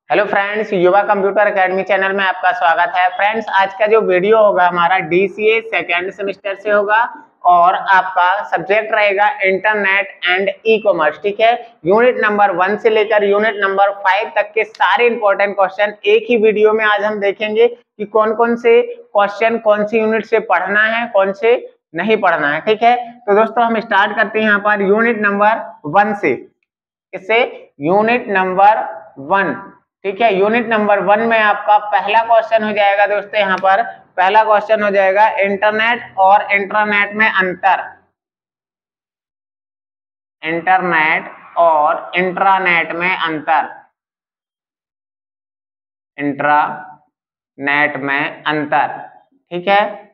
Hello friends, युवा computer academy channel में आपका स्वागत है। फ्रेंड्स, आज का जो वीडियो होगा हमारा डीसीए सेकेंड सेमेस्टर से होगा और आपका सब्जेक्ट रहेगा इंटरनेट एंड ई कॉमर्स। ठीक है, यूनिट नंबर 1 से लेकर यूनिट नंबर 5 तक के सारे इंपॉर्टेंट क्वेश्चन एक ही वीडियो में आज हम देखेंगे कि कौन कौन से क्वेश्चन कौन सी यूनिट से पढ़ना है, कौन से नहीं पढ़ना है। ठीक है, तो दोस्तों हम स्टार्ट करते हैं यहाँ पर यूनिट नंबर 1 से। इससे यूनिट नंबर 1, ठीक है, यूनिट नंबर 1 में आपका पहला क्वेश्चन हो जाएगा दोस्तों। यहाँ पर पहला क्वेश्चन हो जाएगा इंटरनेट और इंट्रानेट में अंतर। इंटरनेट और इंट्रानेट में अंतर। इंट्रानेट में अंतर। ठीक है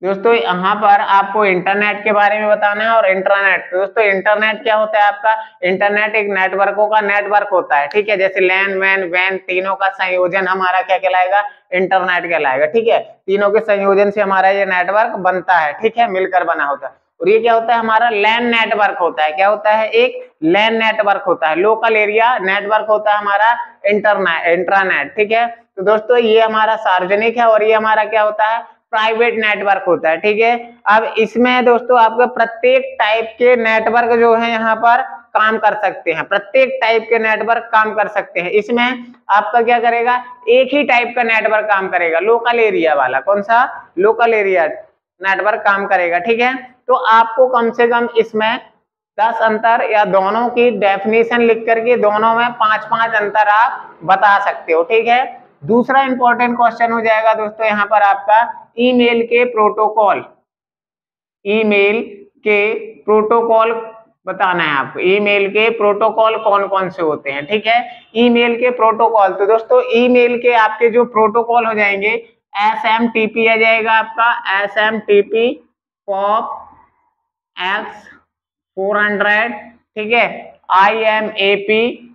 दोस्तों, यहाँ पर आपको इंटरनेट के बारे में बताना है और इंटरनेट। दोस्तों, इंटरनेट क्या होता है आपका? इंटरनेट एक नेटवर्कों का नेटवर्क होता है। ठीक है, जैसे लैन वैन वैन तीनों का संयोजन हमारा क्या कहलाएगा? इंटरनेट कहलाएगा। ठीक है, तीनों के संयोजन से हमारा ये नेटवर्क बनता है। ठीक है, मिलकर बना होता है। और ये क्या होता है? हमारा लैन नेटवर्क होता है। क्या होता है? एक लैन नेटवर्क होता है। लोकल एरिया नेटवर्क होता है हमारा इंट्रानेट। ठीक है, तो दोस्तों ये हमारा सार्वजनिक है और ये हमारा क्या होता है? प्राइवेट नेटवर्क होता है। ठीक है, अब इसमें दोस्तों आपके प्रत्येक टाइप के नेटवर्क जो है यहाँ पर काम कर सकते हैं। प्रत्येक टाइप के नेटवर्क काम कर सकते हैं। इसमें आपका क्या करेगा? एक ही टाइप का नेटवर्क काम करेगा, लोकल एरिया वाला। कौन सा? लोकल एरिया नेटवर्क काम करेगा। ठीक है, तो आपको कम से कम इसमें 10 अंतर या दोनों की डेफिनेशन लिख करके दोनों में 5-5 अंतर आप बता सकते हो। ठीक है, दूसरा इंपॉर्टेंट क्वेश्चन हो जाएगा दोस्तों यहाँ पर आपका ईमेल के प्रोटोकॉल। ईमेल के प्रोटोकॉल बताना है आपको। ईमेल के प्रोटोकॉल कौन कौन से होते हैं? ठीक है, ईमेल के प्रोटोकॉल। तो दोस्तों ईमेल के आपके जो प्रोटोकॉल हो जाएंगे, एसएमटीपी आ जाएगा आपका, एसएमटीपी पॉप एक्स 400। ठीक है, आईएमएपी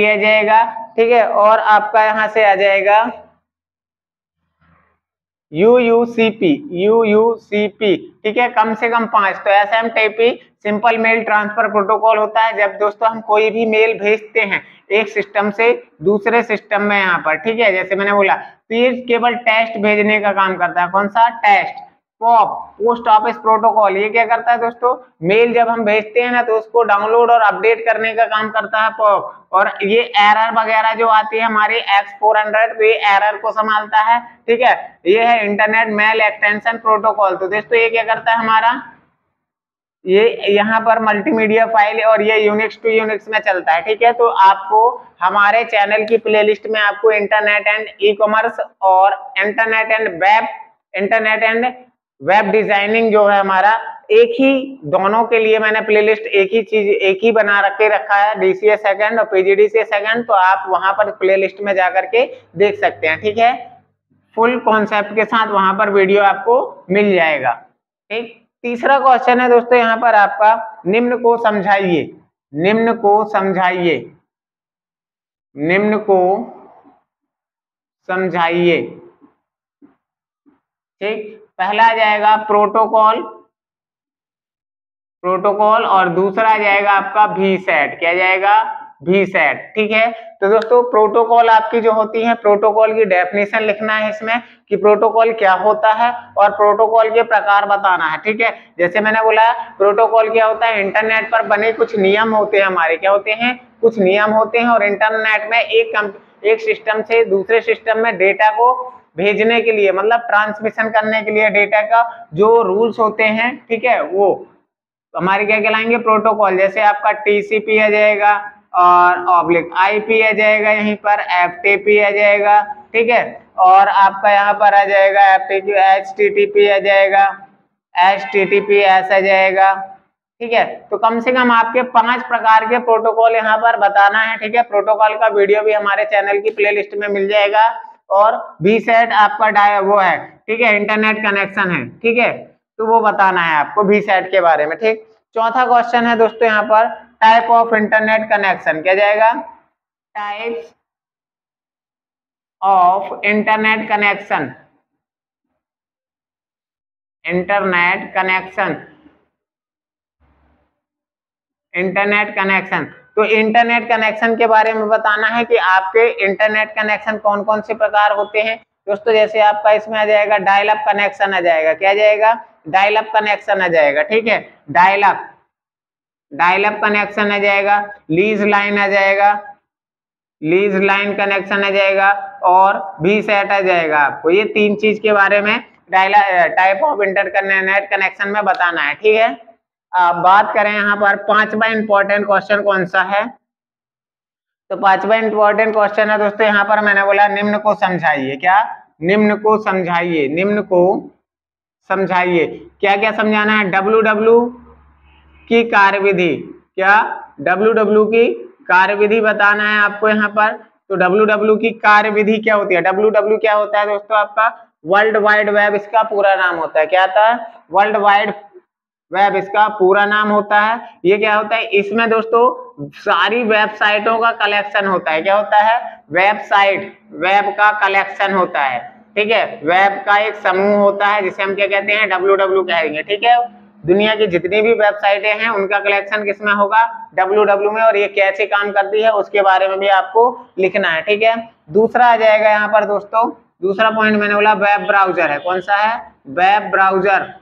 आ जाएगा। ठीक है, और आपका यहां से आ जाएगा यूयूसीपी। ठीक है, कम से कम 5। तो SMTP simple mail transfer protocol होता है जब दोस्तों हम कोई भी मेल भेजते हैं एक सिस्टम से दूसरे सिस्टम में यहाँ पर। ठीक है, जैसे मैंने बोला, तो ये केवल टेक्स्ट भेजने का काम करता है। कौन सा? Text. Pop post office protocol, ये क्या करता है दोस्तों? मेल जब हम भेजते हैं ना तो उसको डाउनलोड और अपडेट करने का काम करता है पॉप। और ये एरर वगैरह जो आती है हमारी X400, तो ये एरर को संभालता है। ठीक है, ये है इंटरनेट मेल एक्सटेंशन प्रोटोकॉल। तो दोस्तों ये क्या करता है हमारा? ये यहाँ पर मल्टीमीडिया फाइल और ये यूनिक्स टू यूनिक्स में चलता है। ठीक है, तो आपको हमारे चैनल की प्लेलिस्ट में आपको इंटरनेट एंड ई कॉमर्स और इंटरनेट एंड वेब डिजाइनिंग जो है हमारा एक ही, दोनों के लिए मैंने प्लेलिस्ट एक ही चीज एक ही बना रखा है, डीसीए सेकंड और पीजीडीसीए सेकंड। तो आप वहां पर प्लेलिस्ट में जाकर के देख सकते हैं। ठीक है, फुल कॉन्सेप्ट के साथ वहां पर वीडियो आपको मिल जाएगा। ठीक, तीसरा क्वेश्चन है दोस्तों यहाँ पर आपका निम्न को समझाइए। निम्न को समझाइए। निम्न को समझाइए। ठीक, पहला आ जाएगा प्रोटोकॉल और दूसरा आ जाएगा आपका वी सेट। क्या जाएगा? V set. ठीक है, तो दोस्तों प्रोटोकॉल आपकी जो होती है, प्रोटोकॉल की डेफिनेशन लिखना है इसमें कि प्रोटोकॉल क्या होता है और प्रोटोकॉल के प्रकार बताना है। ठीक है, जैसे मैंने बोला प्रोटोकॉल क्या होता है? इंटरनेट पर बने कुछ नियम होते हैं हमारे। क्या होते हैं? कुछ नियम होते हैं। और इंटरनेट में एक सिस्टम से दूसरे सिस्टम में डेटा को भेजने के लिए, मतलब ट्रांसमिशन करने के लिए डेटा का जो रूल्स होते हैं, ठीक है, वो हमारे क्या कहलाएंगे? प्रोटोकॉल। जैसे आपका टीसीपी आ जाएगा और ऑब्लिक आईपी आ जाएगा, यहीं पर एफटीपी आ जाएगा। ठीक है, और आपका यहाँ पर आ जाएगा एचटीटीपी आ जाएगा, एचटीटीपीएस आ जाएगा। ठीक है, तो कम से कम आपके 5 प्रकार के प्रोटोकॉल यहाँ पर बताना है। ठीक है, प्रोटोकॉल का वीडियो भी हमारे चैनल की प्लेलिस्ट में मिल जाएगा। और वी सेट आपका वो है, ठीक है, इंटरनेट कनेक्शन है। ठीक है, तो वो बताना है आपको वी सेट के बारे में। ठीक, चौथा क्वेश्चन है दोस्तों यहाँ पर टाइप ऑफ इंटरनेट कनेक्शन। क्या जाएगा? Types of internet connection. Internet connection. तो इंटरनेट कनेक्शन के बारे में बताना है कि आपके इंटरनेट कनेक्शन कौन कौन से प्रकार होते हैं दोस्तों। जैसे आपका इसमें आ जाएगा डायल अप कनेक्शन आ जाएगा, क्या आ जाएगा, डायल अप कनेक्शन आ जाएगा, ठीक है, डायल अप कनेक्शन आ जाएगा, लीज लाइन आ जाएगा, लीज लाइन कनेक्शन आ जाएगा, और वी सेट आ जाएगा। आपको ये तीन चीज के बारे में टाइप ऑफ इंटरनेट कनेक्शन में बताना है, ठीक है। अब बात करें यहाँ पर पांचवा इंपॉर्टेंट क्वेश्चन कौन सा है, तो पांचवा इंपॉर्टेंट क्वेश्चन है दोस्तों, यहाँ पर मैंने बोला निम्न को समझाइए, क्या, निम्न को समझाइए, निम्न को समझाइए। क्या क्या समझाना है, डब्ल्यू की कार्यविधि, क्या, डब्ल्यू की कार्यविधि बताना है आपको यहाँ पर। तो डब्ल्यू की कार्यविधि क्या होती है, डब्ल्यू क्या होता है दोस्तों, आपका वर्ल्ड वाइड वेब इसका पूरा नाम होता है, क्या आता है, वर्ल्ड वाइड वेब इसका पूरा नाम होता है। ये क्या होता है, इसमें दोस्तों सारी वेबसाइटों का कलेक्शन होता है, क्या होता है, वेब का कलेक्शन होता है, ठीक है, वेब का एक समूह होता है जिसे हम क्या कहते हैं, डब्ल्यू कहेंगे, ठीक है। दुनिया की जितनी भी वेबसाइटें हैं उनका कलेक्शन किसमें होगा, डब्ल्यू में, और ये कैसे काम करती है उसके बारे में भी आपको लिखना है, ठीक है। दूसरा आ जाएगा यहाँ पर दोस्तों, दूसरा पॉइंट मैंने बोला वेब ब्राउजर है, कौन सा है, वेब ब्राउजर,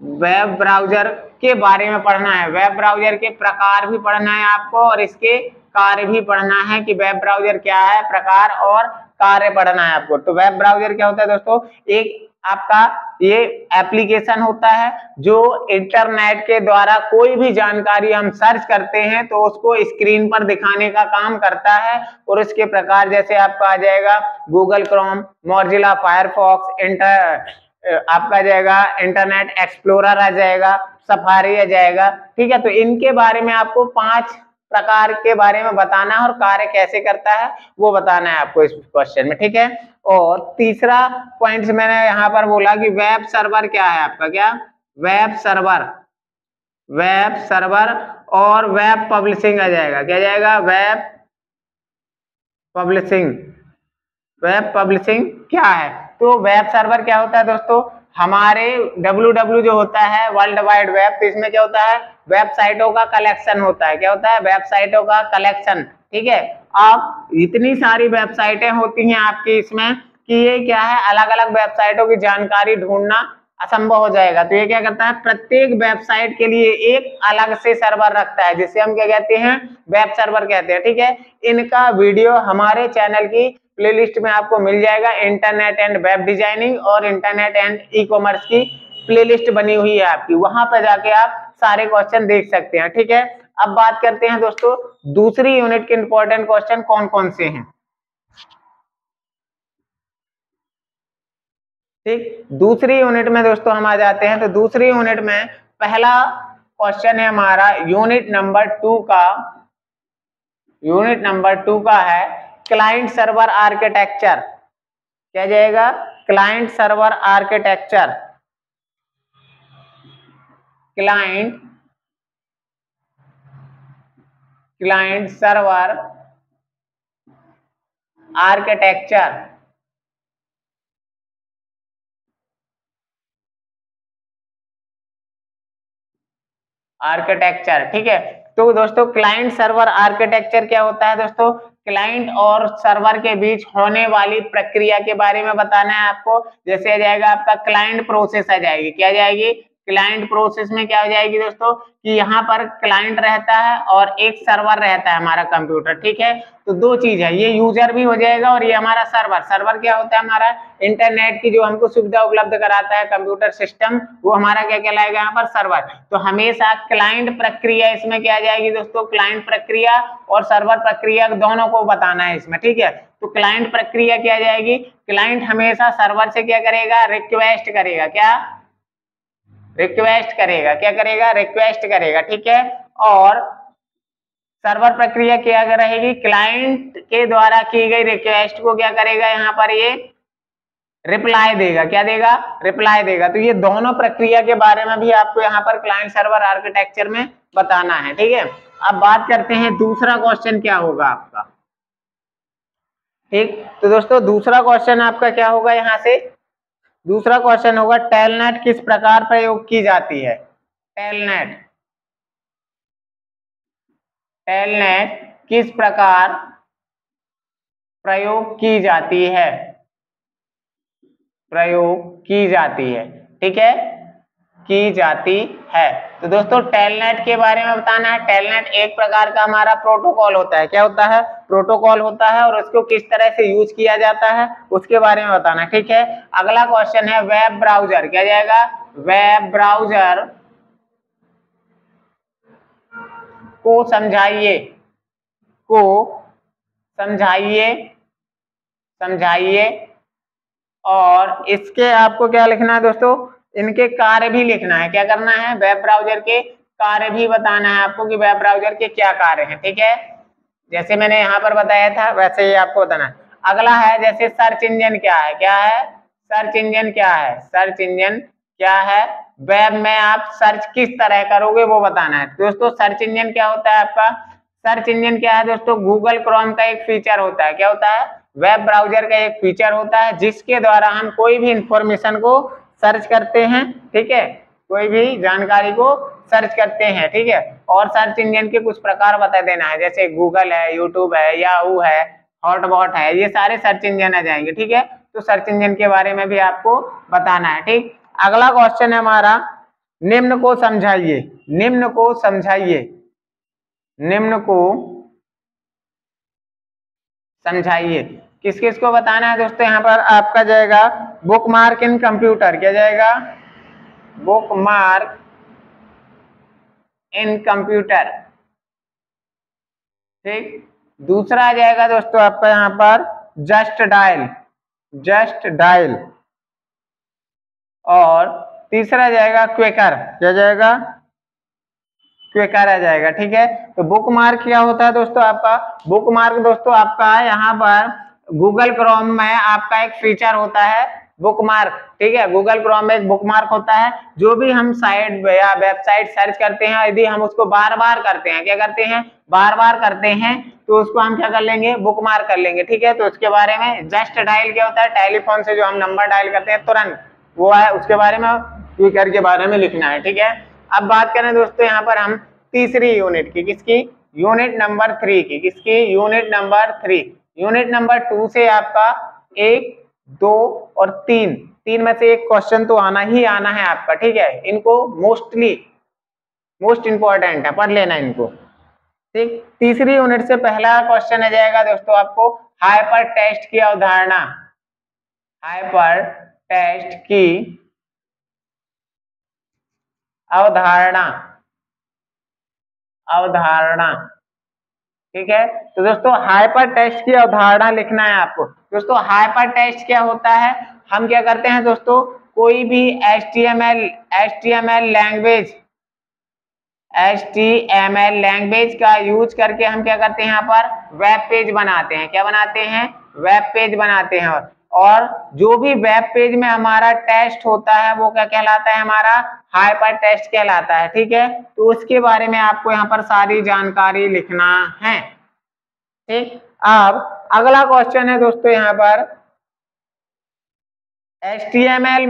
वेब ब्राउजर के बारे में पढ़ना है, वेब ब्राउजर के प्रकार भी पढ़ना है आपको, और इसके कार्य भी पढ़ना है कि वेब ब्राउजर क्या है, प्रकार और कार्य पढ़ना है आपको। तो वेब ब्राउजर क्या होता है दोस्तों, एक आपका ये एप्लीकेशन होता है जो इंटरनेट के द्वारा कोई भी जानकारी हम सर्च करते हैं तो उसको स्क्रीन पर दिखाने का काम करता है। और इसके प्रकार जैसे आपका आ जाएगा गूगल क्रोम, मोजिला फायरफॉक्स, आपका जाएगा इंटरनेट एक्सप्लोरर आ जाएगा, सफारी आ जाएगा, ठीक है। तो इनके बारे में आपको 5 प्रकार के बारे में बताना है और कार्य कैसे करता है वो बताना है आपको इस क्वेश्चन में, ठीक है। और तीसरा पॉइंट मैंने यहाँ पर बोला कि वेब सर्वर क्या है आपका, क्या, वेब सर्वर और वेब पब्लिशिंग आ जाएगा, क्या जाएगा, वेब पब्लिशिंग क्या है। तो वेब सर्वर क्या होता है दोस्तों, हमारे डब्ल्यू जो होता है वर्ल्ड वाइड वेब, तो इसमें क्या होता है, वेबसाइटों का कलेक्शन होता है, क्या होता है, वेबसाइटों का कलेक्शन, ठीक है। अब इतनी सारी वेबसाइटें होती हैं आपकी इसमें कि ये क्या है, अलग अलग वेबसाइटों की जानकारी ढूंढना असंभव हो जाएगा। तो ये क्या करता है, प्रत्येक वेबसाइट के लिए एक अलग से सर्वर रखता है जिसे हम क्या कहते हैं, वेब सर्वर कहते हैं, ठीक है। इनका वीडियो हमारे चैनल की प्लेलिस्ट में आपको मिल जाएगा, इंटरनेट एंड वेब डिजाइनिंग और इंटरनेट एंड ई कॉमर्स की प्लेलिस्ट बनी हुई है आपकी, वहां पर जाके आप सारे क्वेश्चन देख सकते हैं, ठीक है। अब बात करते हैं दोस्तों दूसरी यूनिट के इंपॉर्टेंट क्वेश्चन कौन कौन से हैं, ठीक। दूसरी यूनिट में दोस्तों हम आ जाते हैं, तो दूसरी यूनिट में पहला क्वेश्चन है हमारा यूनिट नंबर 2 का है क्लाइंट सर्वर आर्किटेक्चर, क्या जाएगा, client server architecture, client server architecture, ठीक है। तो दोस्तों क्लाइंट सर्वर आर्किटेक्चर क्या होता है दोस्तों, क्लाइंट और सर्वर के बीच होने वाली प्रक्रिया के बारे में बताना है आपको। जैसे आ जाएगा आपका क्लाइंट प्रोसेस आ जाएगी, क्या जाएगी, क्लाइंट प्रोसेस में क्या हो जाएगी दोस्तों कि यहाँ पर क्लाइंट रहता है और एक सर्वर रहता है हमारा कंप्यूटर, ठीक है। तो दो चीज है, ये यूजर भी हो जाएगा और ये हमारा सर्वर क्या होता है, हमारा इंटरनेट की जो हमको सुविधा उपलब्ध कराता है कंप्यूटर सिस्टम, वो हमारा क्या कहलाएगा यहाँ पर, सर्वर। तो हमेशा क्लाइंट प्रक्रिया इसमें क्या आ जाएगी दोस्तों, क्लाइंट प्रक्रिया और सर्वर प्रक्रिया दोनों को बताना है इसमें, ठीक है। तो क्लाइंट प्रक्रिया क्या आ जाएगी, क्लाइंट हमेशा सर्वर से क्या करेगा, रिक्वेस्ट करेगा, क्या रिक्वेस्ट करेगा, ठीक है। और सर्वर प्रक्रिया क्या रहेगी, क्लाइंट के द्वारा की गई रिक्वेस्ट को क्या करेगा, यहाँ पर ये रिप्लाई देगा, क्या देगा, रिप्लाई देगा। तो ये दोनों प्रक्रिया के बारे में भी आपको यहाँ पर क्लाइंट सर्वर आर्किटेक्चर में बताना है, ठीक है। अब बात करते हैं दूसरा क्वेश्चन क्या होगा आपका, ठीक। तो दोस्तों दूसरा क्वेश्चन आपका क्या होगा, यहाँ से दूसरा क्वेश्चन होगा टेलनेट किस प्रकार प्रयोग की जाती है, टेलनेट टेलनेट किस प्रकार प्रयोग की जाती है, प्रयोग की जाती है, ठीक है, की जाती है। तो दोस्तों टेलनेट के बारे में बताना है। टेलनेट एक प्रकार का हमारा प्रोटोकॉल होता है। क्या होता है? प्रोटोकॉल होता है, और उसको किस तरह से यूज किया जाता है उसके बारे में बताना, ठीक है। अगला क्वेश्चन है वेब ब्राउजर। क्या जाएगा? वेब ब्राउजर को समझाइए, को समझाइए, समझाइए। और इसके आपको क्या लिखना है दोस्तों? इनके कार्य भी लिखना है। क्या करना है? वेब ब्राउजर के कार्य भी बताना है आपको कि वेब ब्राउजर के क्या कार्य हैं, ठीक है। जैसे मैंने यहाँ पर बताया था वैसे ही आपको बताना है। अगला है जैसे सर्च इंजन क्या है? क्या है? सर्च इंजन क्या है? सर्च इंजन क्या है? वेब में आप सर्च किस तरह करोगे वो बताना है। दोस्तों सर्च इंजन क्या होता है आपका? सर्च इंजन क्या है दोस्तों? गूगल क्रोम का एक फीचर होता है। क्या होता है? वेब ब्राउजर का एक फीचर होता है जिसके द्वारा हम कोई भी इंफॉर्मेशन को सर्च करते हैं, ठीक है, कोई भी जानकारी को सर्च करते हैं, ठीक है। और सर्च इंजन के कुछ प्रकार बता देना है, जैसे गूगल है, यूट्यूब है, याहू है, हॉटबॉट है, ये सारे सर्च इंजन आ जाएंगे, ठीक है। तो सर्च इंजन के बारे में भी आपको बताना है, ठीक। अगला क्वेश्चन है हमारा निम्न को समझाइए। निम्न को समझाइए, निम्न को समझाइए। किस किस को बताना है दोस्तों? यहाँ पर आपका जाएगा बुकमार्क इन कंप्यूटर। क्या जाएगा? बुकमार्क इन कंप्यूटर, ठीक। दूसरा आ जाएगा दोस्तों आपका यहाँ पर जस्ट डायल, जस्ट डायल। और तीसरा जाएगा क्विकर। क्या जाएगा? क्विकर आ जाएगा, ठीक है। तो बुकमार्क क्या होता है दोस्तों आपका? बुकमार्क दोस्तों आपका यहाँ पर गूगल क्रोम में आपका एक फीचर होता है बुकमार्क, ठीक है। गूगल क्रोम में एक बुकमार्क होता है। जो भी हम साइट या वेबसाइट सर्च करते हैं, यदि हम उसको बार बार करते हैं, क्या करते हैं? बार बार करते हैं, तो उसको हम क्या कर लेंगे? बुकमार्क कर लेंगे, ठीक है। तो उसके बारे में जस्ट डायल क्या होता है? टेलीफोन से जो हम नंबर डायल करते हैं तुरंत, वो है, उसके बारे में क्विकर के बारे में लिखना है, ठीक है। अब बात करें दोस्तों यहाँ पर हम तीसरी यूनिट की, किसकी? यूनिट नंबर 3 की। किसकी? Unit number 3। यूनिट नंबर 2 से आपका 1, 2 और 3, तीन में से एक क्वेश्चन तो आना ही आना है आपका, ठीक है। इनको मोस्ट इंपॉर्टेंट है, पढ़ लेना इनको, ठीक। तीसरी यूनिट से पहला क्वेश्चन आ जाएगा दोस्तों आपको हाइपर टेक्स्ट की अवधारणा। हाइपर टेक्स्ट की अवधारणा, अवधारणा, ठीक है। तो दोस्तों हाइपर टेक्स्ट की अवधारणा लिखना है आपको। दोस्तों हाइपर टेक्स्ट क्या होता है? हम क्या करते हैं दोस्तों? कोई भी HTML लैंग्वेज, HTML लैंग्वेज का यूज करके हम क्या करते हैं? यहाँ पर वेब पेज बनाते हैं। क्या बनाते हैं? वेब पेज बनाते हैं। और जो भी वेब पेज में हमारा टेक्स्ट होता है वो क्या कहलाता है? हमारा हाइपर टेक्स्ट कहलाता है, ठीक है। तो उसके बारे में आपको यहाँ पर सारी जानकारी लिखना है, ठीक। अब अगला क्वेश्चन है दोस्तों यहाँ पर HTML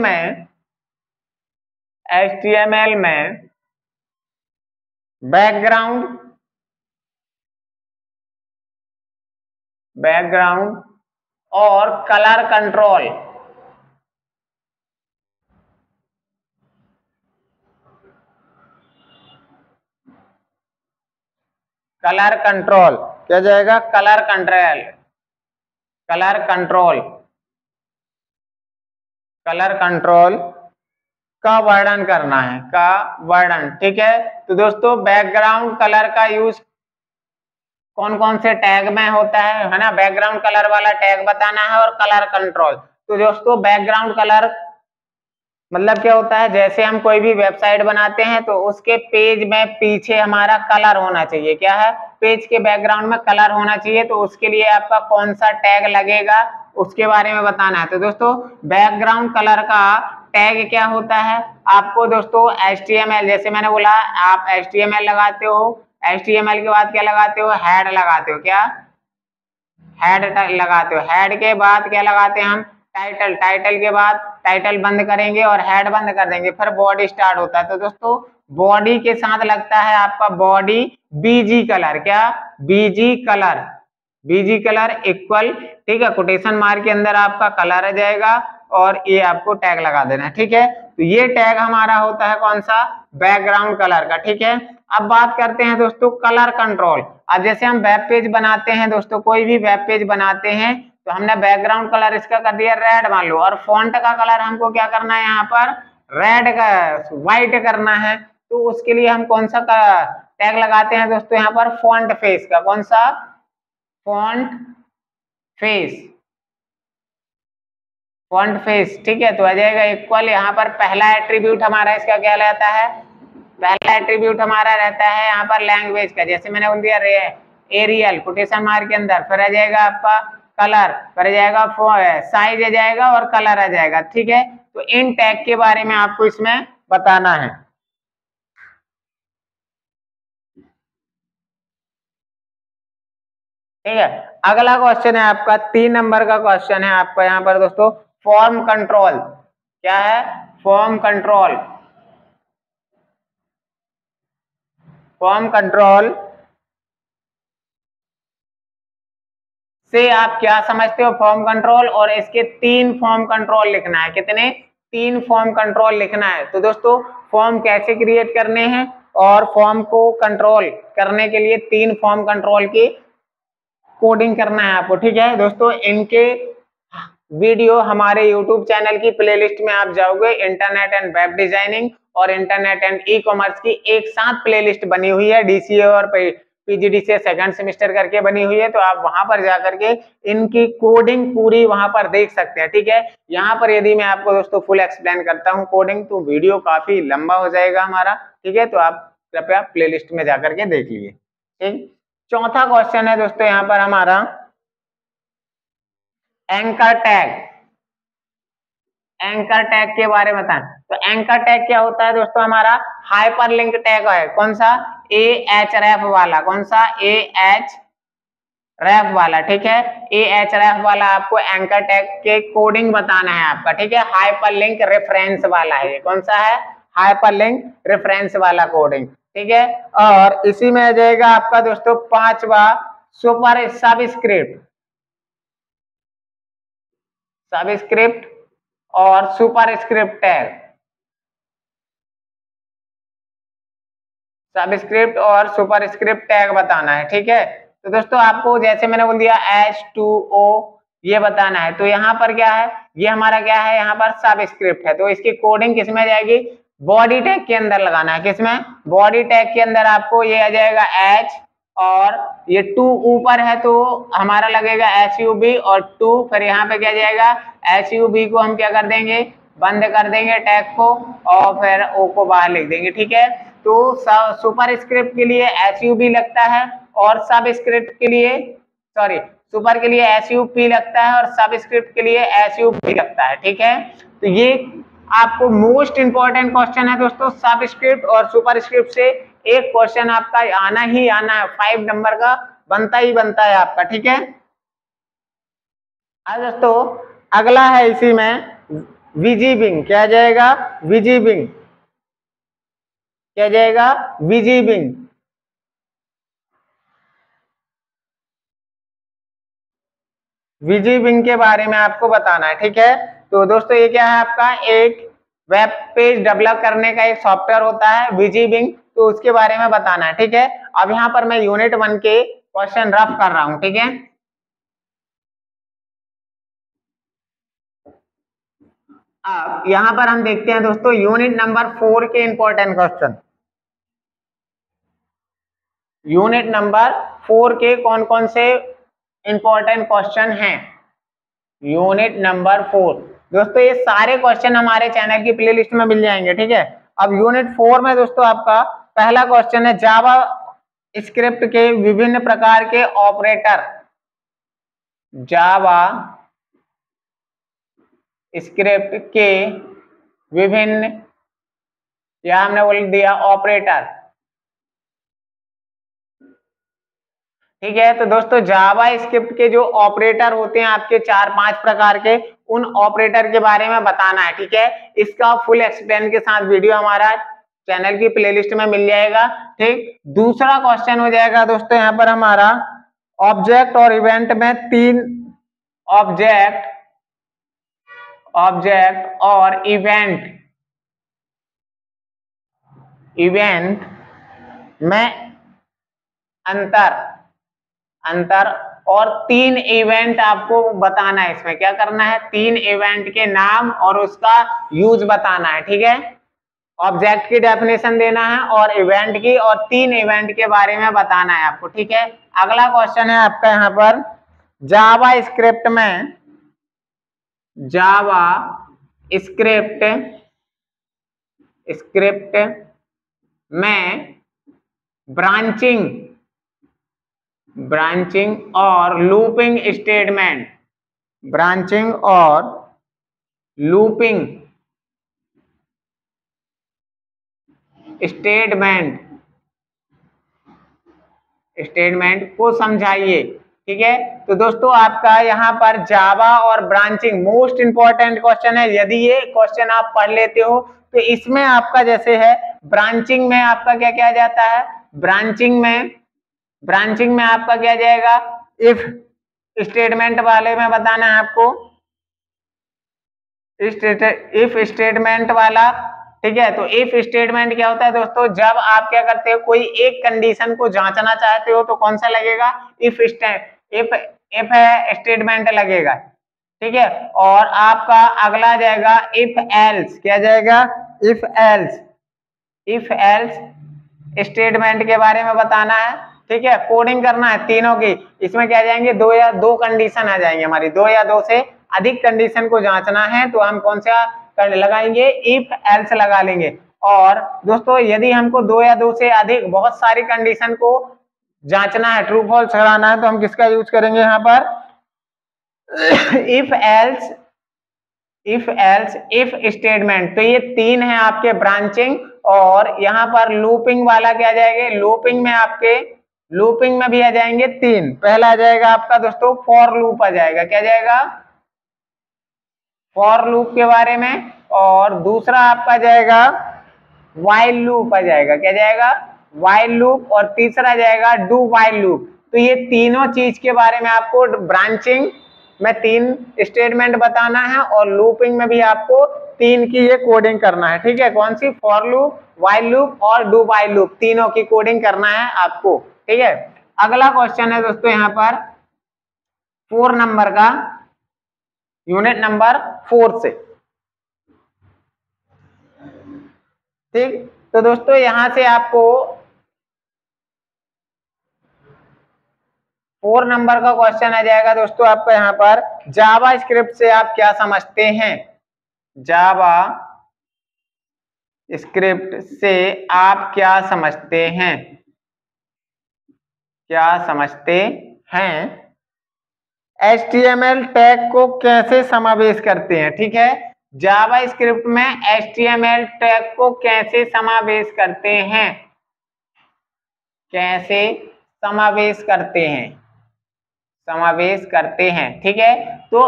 में बैकग्राउंड और कलर कंट्रोल, कलर कंट्रोल, क्या जाएगा? Colour control, colour control, colour control का वर्णन करना है, का वर्णन, ठीक है। तो दोस्तों बैकग्राउंड कलर का यूज कौन कौन से टैग में होता है ना? बैकग्राउंड कलर वाला टैग बताना है और कलर कंट्रोल। तो दोस्तों बैकग्राउंड कलर मतलब क्या होता है? जैसे हम कोई भी वेबसाइट बनाते हैं तो उसके पेज में पीछे हमारा कलर होना चाहिए। क्या है? पेज के बैकग्राउंड में कलर होना चाहिए। तो उसके लिए आपका कौन सा टैग लगेगा उसके बारे में बताना है। तो दोस्तों बैकग्राउंड कलर का टैग क्या होता है? आपको दोस्तों HTML, जैसे मैंने बोला आप HTML लगाते हो, HTML के बाद क्या लगाते हो? हेड लगाते हो। क्या? हेड लगाते हो। हेड के बाद क्या लगाते हैं हम? टाइटल। टाइटल के बाद टाइटल बंद करेंगे और हेड बंद कर देंगे, फिर बॉडी स्टार्ट होता है। तो दोस्तों बॉडी के साथ लगता है आपका बॉडी बीजी कलर, क्या BG colour, BG colour equal, ठीक है, कोटेशन मार्क के अंदर आपका कलर आ जाएगा और ये आपको टैग लगा देना है, ठीक है। तो ये टैग हमारा होता है कौन सा, बैकग्राउंड कलर का, ठीक है। अब बात करते हैं दोस्तों कलर कंट्रोल। अब जैसे हम वेब पेज बनाते हैं दोस्तों, कोई भी वेब पेज बनाते हैं तो हमने बैकग्राउंड कलर इसका कर दिया रेड मान लो, और फॉन्ट का कलर हमको क्या करना है यहाँ पर रेड का व्हाइट करना है। तो उसके लिए हम कौन सा टैग लगाते हैं दोस्तों यहाँ पर फॉन्ट फेस का, कौन सा फॉन्ट फेस, फॉन्ट फेस, ठीक है। तो आ जाएगा इक्वल, यहाँ पर पहला एट्रीब्यूट हमारा इसका क्या रहता है, पहला एट्रीब्यूट हमारा रहता है यहाँ पर लैंग्वेज का, जैसे मैंने बोल दिया एरियल कोटेशन मार्क के अंदर, फिर आ जाएगा आपका कलर, फिर आ जाएगा साइज आ जाएगा और कलर आ जाएगा, ठीक है। तो इन टैग के बारे में आपको इसमें बताना है, ठीक है। अगला क्वेश्चन है आपका 3 नंबर का क्वेश्चन है आपका यहाँ पर दोस्तों फॉर्म कंट्रोल, क्या है फॉर्म कंट्रोल, फॉर्म कंट्रोल से आप क्या समझते हो फॉर्म कंट्रोल, और इसके 3 फॉर्म कंट्रोल लिखना है, कितने 3 फॉर्म कंट्रोल लिखना है। तो दोस्तों फॉर्म कैसे क्रिएट करने हैं और फॉर्म को कंट्रोल करने के लिए 3 फॉर्म कंट्रोल की कोडिंग करना है आपको, ठीक है दोस्तों। इनके वीडियो हमारे YouTube चैनल की प्लेलिस्ट में आप जाओगे, इंटरनेट एंड वेब डिजाइनिंग और इंटरनेट एंड ई कॉमर्स की एक साथ प्लेलिस्ट बनी हुई है, DCA और PGDCA सेकंड सेमेस्टर करके बनी हुई है। तो आप वहां पर जाकर के इनकी कोडिंग पूरी वहां पर देख सकते हैं, ठीक है। यहाँ पर यदि मैं आपको दोस्तों फुल एक्सप्लेन करता हूँ कोडिंग तो वीडियो काफी लंबा हो जाएगा हमारा, ठीक है। तो आप कृपया प्लेलिस्ट में जाकर के देख लीजिए, ठीक। चौथा क्वेश्चन है दोस्तों यहाँ पर हमारा एंकर टैग, एंकर टैग के बारे में बताएं। तो एंकर टैग क्या होता है दोस्तों, हमारा हाइपरलिंक टैग है, कौन सा AHREF वाला, कौन सा AHREF वाला, ठीक है। AHREF वाला आपको एंकर टैग के कोडिंग बताना है आपका, ठीक है। हाइपरलिंक रेफरेंस वाला है, कौन सा है हाइपरलिंक रेफरेंस वाला कोडिंग, ठीक है। और इसी में आ जाएगा आपका दोस्तों 5वां सुपर सबस्क्रिप्ट, सबस्क्रिप्ट और सुपर स्क्रिप्ट टैग, सबस्क्रिप्ट और सुपर स्क्रिप्ट टैग बताना है, ठीक है। तो दोस्तों आपको जैसे मैंने बोल दिया H2O ये बताना है। तो यहाँ पर क्या है, ये हमारा क्या है यहाँ पर सबस्क्रिप्ट है, तो इसकी कोडिंग किसमें जाएगी बॉडी टैग के अंदर लगाना है, किसमें बॉडी टैग के अंदर आपको ये आ जाएगा H और ये 2 ऊपर है तो हमारा लगेगा SUB और 2, फिर यहाँ पे क्या जाएगा SUB को हम क्या कर देंगे बंद कर देंगे टैग को और फिर O को बाहर लिख देंगे, ठीक है। तो सुपर स्क्रिप्ट के लिए SUB लगता है और सब स्क्रिप्ट के लिए सॉरी सुपर के लिए SUP लगता है और सब स्क्रिप्ट के लिए SUP लगता है, ठीक है। तो ये आपको मोस्ट इंपॉर्टेंट क्वेश्चन है दोस्तों, सब स्क्रिप्ट और सुपर स्क्रिप्ट से एक क्वेश्चन आपका आना ही आना है, 5 नंबर का बनता ही बनता है आपका, ठीक है। आज दोस्तों अगला है इसी में विजिबिंग, क्या जाएगा विजिबिंग, क्या जाएगा विजिबिंग, विजिबिंग के बारे में आपको बताना है, ठीक है। तो दोस्तों ये क्या है आपका एक वेब पेज डेवलप करने का एक सॉफ्टवेयर होता है विजिबिंग, तो उसके बारे में बताना है, ठीक है। अब यहाँ पर मैं यूनिट 1 के क्वेश्चन रफ कर रहा हूं, ठीक है। अब यहाँ पर हम देखते हैं दोस्तों यूनिट नंबर 4 के इंपॉर्टेंट क्वेश्चन, यूनिट नंबर 4 के कौन कौन से इंपॉर्टेंट क्वेश्चन हैं। यूनिट नंबर 4 दोस्तों ये सारे क्वेश्चन हमारे चैनल की प्लेलिस्ट में मिल जाएंगे, ठीक है। अब यूनिट 4 में दोस्तों आपका पहला क्वेश्चन है जावा स्क्रिप्ट के विभिन्न प्रकार के ऑपरेटर, जावा स्क्रिप्ट के विभिन्न, या हमने बोल दिया ऑपरेटर, ठीक है। तो दोस्तों जावा स्क्रिप्ट के जो ऑपरेटर होते हैं आपके 4-5 प्रकार के, उन ऑपरेटर के बारे में बताना है, ठीक है। इसका फुल एक्सप्लेन के साथ वीडियो हमारा चैनल की प्लेलिस्ट में मिल जाएगा। ठीक, दूसरा क्वेश्चन हो जाएगा दोस्तों यहाँ पर हमारा ऑब्जेक्ट और इवेंट में तीन ऑब्जेक्ट और इवेंट में अंतर और तीन इवेंट आपको बताना है। इसमें क्या करना है, तीन इवेंट के नाम और उसका यूज बताना है। ठीक है, ऑब्जेक्ट की डेफिनेशन देना है और इवेंट की, और तीन इवेंट के बारे में बताना है आपको। ठीक है, अगला क्वेश्चन है आपका यहाँ पर जावा स्क्रिप्ट में ब्रांचिंग और लूपिंग स्टेटमेंट को समझाइए। ठीक है, तो दोस्तों आपका यहाँ पर जावा और ब्रांचिंग मोस्ट इंपॉर्टेंट क्वेश्चन है। यदि ये क्वेश्चन आप पढ़ लेते हो तो इसमें आपका जैसे है ब्रांचिंग में आपका क्या किया जाता है, ब्रांचिंग में आपका क्या जाएगा, इफ स्टेटमेंट वाले में बताना है आपको, इफ स्टेटमेंट वाला। ठीक है, तो इफ स्टेटमेंट क्या होता है दोस्तों, जब आप क्या करते हो कोई एक कंडीशन को जांचना चाहते हो तो कौन सा लगेगा, इफ स्टेटमेंट लगेगा। ठीक है, और आपका अगला जाएगा इफ एल्स, क्या जाएगा, इफ एल्स स्टेटमेंट के बारे में बताना है। ठीक है, कोडिंग करना है तीनों की। इसमें क्या जाएंगे, दो कंडीशन आ जाएंगे हमारी, दो या दो से अधिक कंडीशन को जांचना है तो हम कौन सा लगाएंगे, इफ एल्स लगा लेंगे। और दोस्तों यदि हमको दो या दो से अधिक बहुत सारी कंडीशन को जांचना है, ट्रू फॉल्स कराना है, तो हम किसका यूज करेंगे यहाँ पर, इफ स्टेटमेंट। तो ये तीन है आपके ब्रांचिंग, और यहाँ पर लूपिंग वाला क्या जाएगा, लूपिंग में भी आ जाएंगे तीन। पहला आ जाएगा आपका दोस्तों फॉर लूप आ जाएगा, क्या जाएगा, फॉर लूप के बारे में। और दूसरा आपका जाएगा वाइल लूप आ जाएगा, क्या जाएगा, वाइल लूप। और तीसरा जाएगा डू वाइल लूप। तो ये तीनों चीज के बारे में आपको ब्रांचिंग में तीन स्टेटमेंट बताना है और लूपिंग में भी आपको तीन की ये कोडिंग करना है। ठीक है, कौन सी, फॉर लूप, वाइल लूप और डू वाइल लूप, तीनों की कोडिंग करना है आपको। ठीक है, अगला क्वेश्चन है दोस्तों यहाँ पर 4 नंबर का, यूनिट नंबर 4 से। ठीक, तो दोस्तों यहां से आपको 4 नंबर का क्वेश्चन आ जाएगा दोस्तों आपका यहाँ पर, जावा स्क्रिप्ट से आप क्या समझते हैं, जावा स्क्रिप्ट से आप क्या समझते हैं, HTML टैग को कैसे समावेश करते हैं। ठीक है, जावा स्क्रिप्ट में HTML टैग को कैसे समावेश करते हैं, ठीक है, तो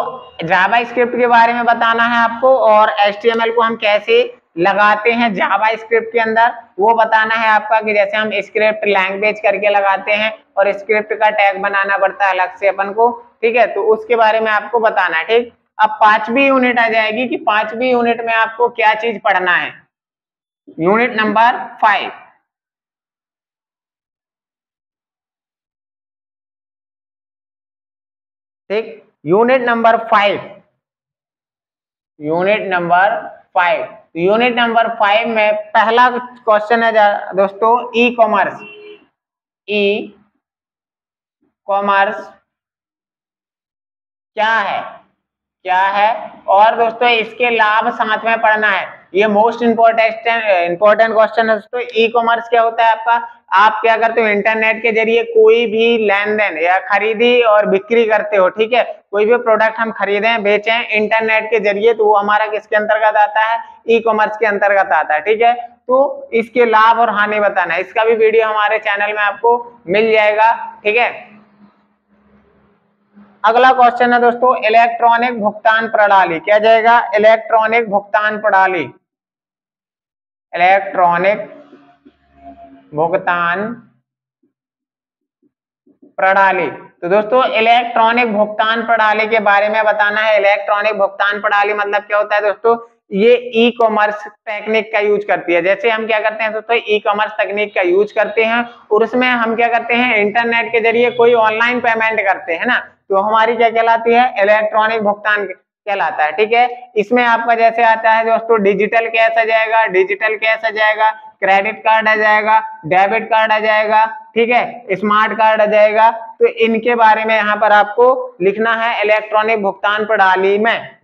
जावा स्क्रिप्ट के बारे में बताना है आपको, और HTML को हम कैसे लगाते हैं जावा स्क्रिप्ट के अंदर वो बताना है आपका, कि जैसे हम स्क्रिप्ट लैंग्वेज करके लगाते हैं और स्क्रिप्ट का टैग बनाना पड़ता है अलग से अपन को। ठीक है, तो उसके बारे में आपको बताना है। ठीक, अब 5वीं यूनिट आ जाएगी कि 5वीं यूनिट में आपको क्या चीज पढ़ना है, यूनिट नंबर 5। ठीक, यूनिट नंबर 5 में पहला क्वेश्चन है दोस्तों ई कॉमर्स क्या है, और दोस्तों इसके लाभ साथ में पढ़ना है। ये मोस्ट इंपॉर्टेंट क्वेश्चन है दोस्तों। ई कॉमर्स क्या होता है आपका, आप क्या करते हो, इंटरनेट के जरिए कोई भी लेन देन या खरीदी और बिक्री करते हो। ठीक है, कोई भी प्रोडक्ट हम खरीदें बेचें इंटरनेट के जरिए, तो वो हमारा किसके अंतर्गत आता है, ई कॉमर्स के अंतर्गत आता है। ठीक है, तो इसके लाभ और हानि बताना है, इसका भी वीडियो हमारे चैनल में आपको मिल जाएगा। ठीक है, अगला क्वेश्चन है दोस्तों इलेक्ट्रॉनिक भुगतान प्रणाली, क्या जाएगा, इलेक्ट्रॉनिक भुगतान प्रणाली। इलेक्ट्रॉनिक भुगतान प्रणाली। तो दोस्तों इलेक्ट्रॉनिक भुगतान प्रणाली के बारे में बताना है। इलेक्ट्रॉनिक भुगतान प्रणाली मतलब क्या होता है दोस्तों, ये ई कॉमर्स टेक्निक का यूज करती है। जैसे हम क्या करते हैं दोस्तों, ई कॉमर्स तकनीक का यूज करते हैं और उसमें हम क्या करते हैं, इंटरनेट के जरिए कोई ऑनलाइन पेमेंट करते हैं ना, तो हमारी क्या कहलाती है, इलेक्ट्रॉनिक भुगतान कहलाता है। ठीक है, इसमें आपका जैसे आता है दोस्तों, डिजिटल कैश आ जाएगा, डिजिटल कैश आ जाएगा, क्रेडिट कार्ड आ जाएगा, डेबिट कार्ड आ जाएगा, ठीक है, स्मार्ट कार्ड आ जाएगा। तो इनके बारे में यहाँ पर आपको लिखना है इलेक्ट्रॉनिक भुगतान प्रणाली में।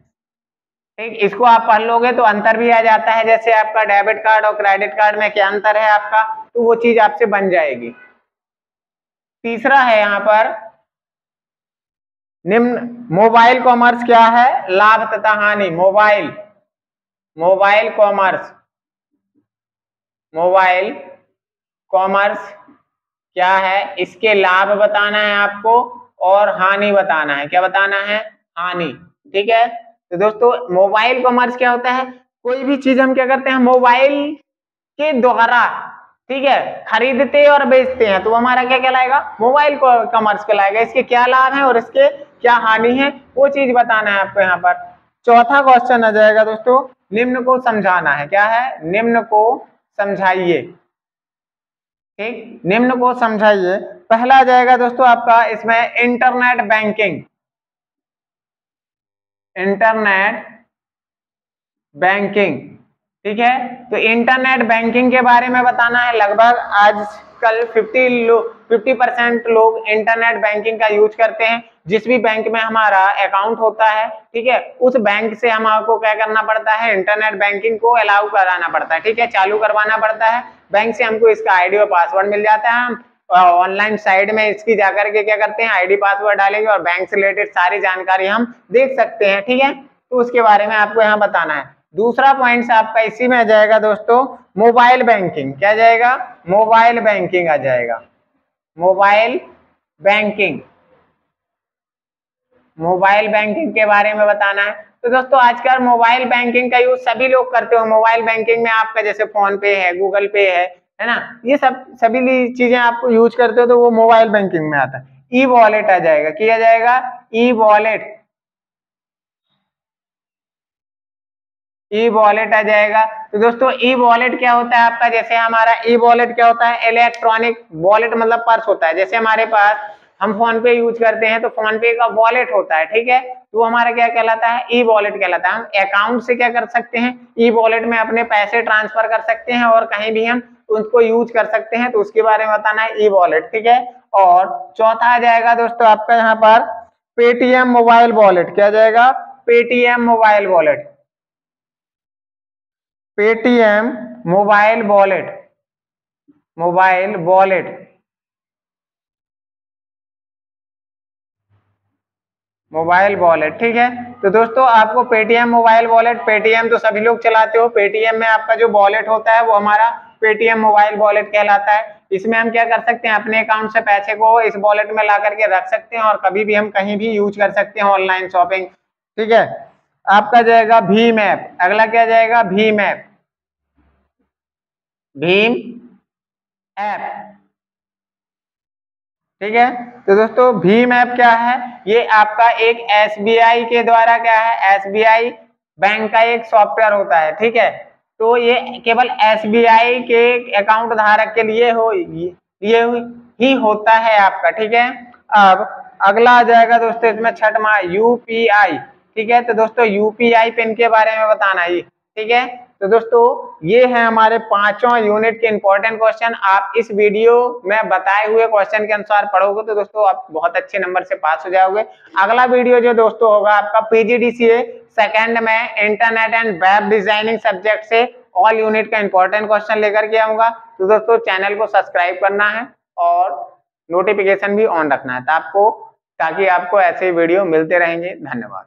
ठीक, इसको आप पढ़ लोगे तो अंतर भी आ जाता है, जैसे आपका डेबिट कार्ड और क्रेडिट कार्ड में क्या अंतर है आपका, तो वो चीज आपसे बन जाएगी। तीसरा है यहाँ पर निम्न, मोबाइल कॉमर्स क्या है, लाभ तथा हानि। मोबाइल कॉमर्स, मोबाइल कॉमर्स क्या है, इसके लाभ बताना है आपको और हानि बताना है। क्या बताना है, हानि। ठीक है, तो दोस्तों मोबाइल कॉमर्स क्या होता है, कोई भी चीज हम क्या करते हैं मोबाइल के द्वारा, ठीक है, खरीदते और बेचते हैं, तो हमारा क्या कहलाएगा, मोबाइल कॉमर्स कहलाएगा। इसके क्या लाभ हैं और इसके क्या हानि है, वो चीज बताना है आपको यहाँ पर। चौथा क्वेश्चन आ जाएगा दोस्तों, निम्न को समझाना है। क्या है, निम्न को समझाइए। ठीक, निम्न को समझाइए। पहला आ जाएगा दोस्तों आपका इसमें इंटरनेट बैंकिंग। इंटरनेट बैंकिंग, ठीक है, तो इंटरनेट बैंकिंग के बारे में बताना है। लगभग आजकल 50% लोग इंटरनेट बैंकिंग का यूज करते हैं। जिस भी बैंक में हमारा अकाउंट होता है, ठीक है, उस बैंक से हमको क्या करना पड़ता है, इंटरनेट बैंकिंग को अलाउ कराना पड़ता है। ठीक है, चालू करवाना पड़ता है। बैंक से हमको इसका आईडी और पासवर्ड मिल जाता है। हम ऑनलाइन साइट में इसकी जाकर के क्या करते हैं, आईडी पासवर्ड डालेंगे और बैंक से रिलेटेड सारी जानकारी हम देख सकते हैं। ठीक है, तो उसके बारे में आपको यहाँ बताना है। दूसरा पॉइंट आपका इसी में आ जाएगा दोस्तों, मोबाइल बैंकिंग। क्या जाएगा, मोबाइल बैंकिंग आ जाएगा। मोबाइल बैंकिंग, मोबाइल बैंकिंग के बारे में बताना है। तो दोस्तों आजकल मोबाइल बैंकिंग का यूज सभी लोग करते हो। मोबाइल बैंकिंग में आपका जैसे फोन पे है, गूगल पे है ना, ये सब सभी चीजें आप यूज करते हो, तो वो मोबाइल बैंकिंग में आता है। ई वॉलेट आ जाएगा। क्या जाएगा, ई वॉलेट, ई वॉलेट आ जाएगा। तो दोस्तों ई वॉलेट क्या होता है आपका, जैसे हमारा ई वॉलेट क्या होता है, इलेक्ट्रॉनिक वॉलेट मतलब पर्स होता है। जैसे हमारे पास हम फोन पे यूज करते हैं तो फोन पे का वॉलेट होता है। ठीक है, तो हमारा क्या कहलाता है, ई वॉलेट कहलाता है। हम अकाउंट से क्या कर सकते हैं, ई वॉलेट में अपने पैसे ट्रांसफर कर सकते हैं और कहीं भी हम उसको यूज कर सकते हैं, तो उसके बारे में बताना है, ई वॉलेट। ठीक है, और चौथा आ जाएगा दोस्तों आपका यहाँ पर पेटीएम मोबाइल वॉलेट। क्या जाएगा, Paytm mobile wallet, Paytm mobile wallet, mobile wallet, mobile wallet. ठीक है, तो दोस्तों आपको पेटीएम मोबाइल वॉलेट, पेटीएम तो सभी लोग चलाते हो, पेटीएम में आपका जो वॉलेट होता है वो हमारा पेटीएम मोबाइल वॉलेट कहलाता है। इसमें हम क्या कर सकते हैं, अपने अकाउंट से पैसे को इस वॉलेट में ला करके रख सकते हैं और कभी भी हम कहीं भी यूज कर सकते हैं, ऑनलाइन शॉपिंग। ठीक है, आपका जाएगा भीम ऐप। अगला क्या जाएगा, भीम ऐप, भीम ऐप। ठीक है, तो दोस्तों भीम ऐप क्या है, ये आपका एक एसबीआई के द्वारा क्या है, एसबीआई बैंक का एक सॉफ्टवेयर होता है। ठीक है, तो ये केवल एसबीआई के अकाउंट धारक के लिए ये ही होता है आपका। ठीक है, अब अगला आ जाएगा दोस्तों इसमें छठवां, यूपीआई। ठीक है, तो दोस्तों यूपीआई पिन के बारे में बताना है। ठीक है, तो दोस्तों ये है हमारे पांचों यूनिट के इंपॉर्टेंट क्वेश्चन। आप इस वीडियो में बताए हुए क्वेश्चन के अनुसार पढ़ोगे तो दोस्तों आप बहुत अच्छे नंबर से पास हो जाओगे। अगला वीडियो जो दोस्तों होगा आपका पीजीडीसीए सेकंड में internet and web designing subject से ऑल यूनिट का इंपॉर्टेंट क्वेश्चन लेकर के आऊंगा। तो दोस्तों चैनल को सब्सक्राइब करना है और नोटिफिकेशन भी ऑन रखना है ताकि आपको ऐसे वीडियो मिलते रहेंगे। धन्यवाद।